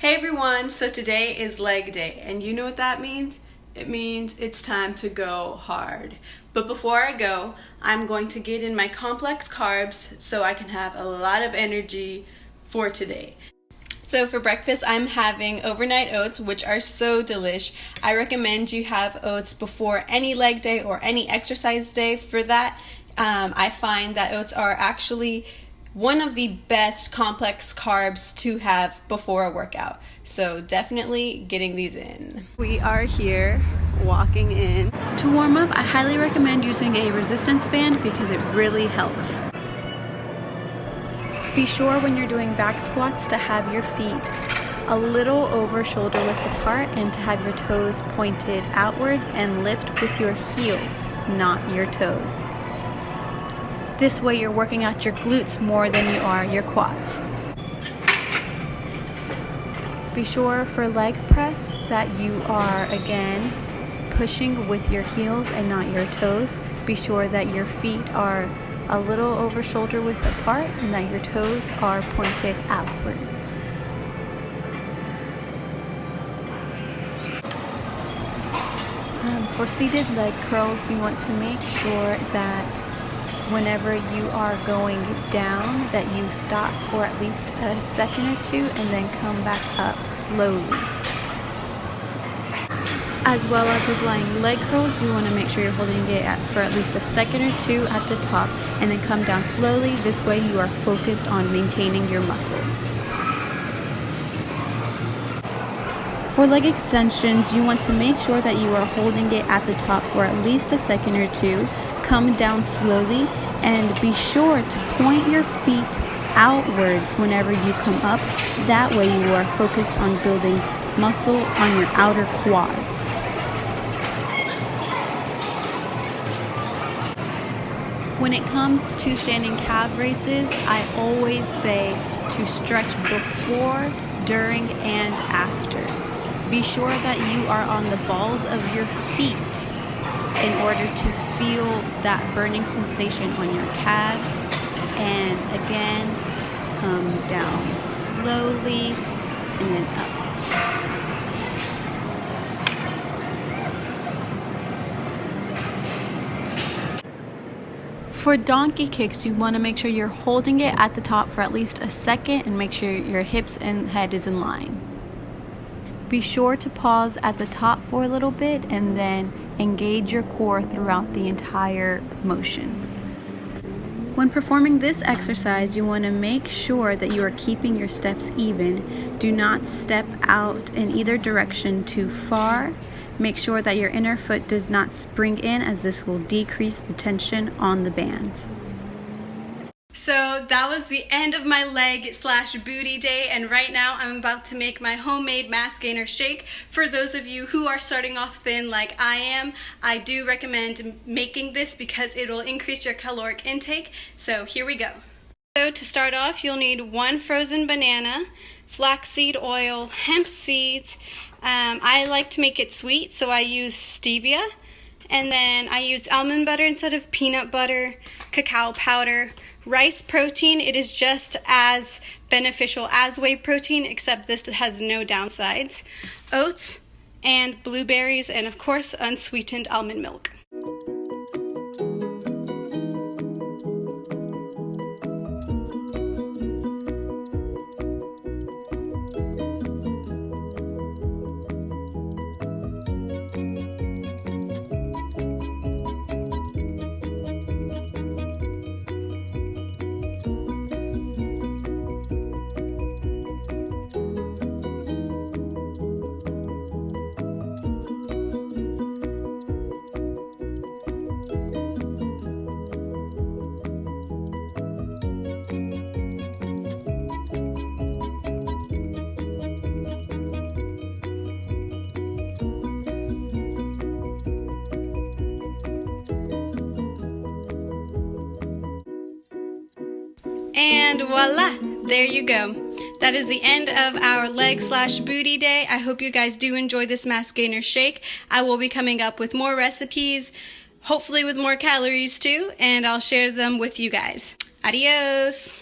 Hey everyone, so today is leg day, and you know what that means? It means it's time to go hard. But before I go, I'm going to get in my complex carbs so I can have a lot of energy for today. So for breakfast, I'm having overnight oats, which are so delish. I recommend you have oats before any leg day or any exercise day for that. I find that oats are actually one of the best complex carbs to have before a workout. So definitely getting these in. We are here walking in. To warm up, I highly recommend using a resistance band because it really helps. Be sure when you're doing back squats to have your feet a little over shoulder width apart and to have your toes pointed outwards and lift with your heels, not your toes. This way you're working out your glutes more than you are your quads. Be sure for leg press that you are again pushing with your heels and not your toes. Be sure that your feet are a little over shoulder width apart and that your toes are pointed outwards. For seated leg curls, you want to make sure that whenever you are going down that you stop for at least a second or two and then come back up slowly. As well as with lying leg curls, you want to make sure you're holding it for at least a second or two at the top and then come down slowly. This way you are focused on maintaining your muscle. For leg extensions, you want to make sure that you are holding it at the top for at least a second or two. Come down slowly and be sure to point your feet outwards whenever you come up. That way you are focused on building muscle on your outer quads. When it comes to standing calf raises, I always say to stretch before, during, and after. Be sure that you are on the balls of your feet in order to feel that burning sensation on your calves. And again, come down slowly and then up. For donkey kicks, you want to make sure you're holding it at the top for at least a second and make sure your hips and head is in line. Be sure to pause at the top for a little bit and then engage your core throughout the entire motion. When performing this exercise, you want to make sure that you are keeping your steps even. Do not step out in either direction too far. Make sure that your inner foot does not spring in, as this will decrease the tension on the bands. So that was the end of my leg/booty day, and right now I'm about to make my homemade mass gainer shake. For those of you who are starting off thin like I am, I do recommend making this because it will increase your caloric intake. So here we go. So to start off, you'll need 1 frozen banana, flaxseed oil, hemp seeds. I like to make it sweet, so I use stevia. And then I used almond butter instead of peanut butter, cacao powder, rice protein. It is just as beneficial as whey protein, except this has no downsides. Oats and blueberries, and of course unsweetened almond milk. And voila, there you go. That is the end of our leg/booty day. I hope you guys do enjoy this mass gainer shake. I will be coming up with more recipes, hopefully with more calories too, and I'll share them with you guys. Adios!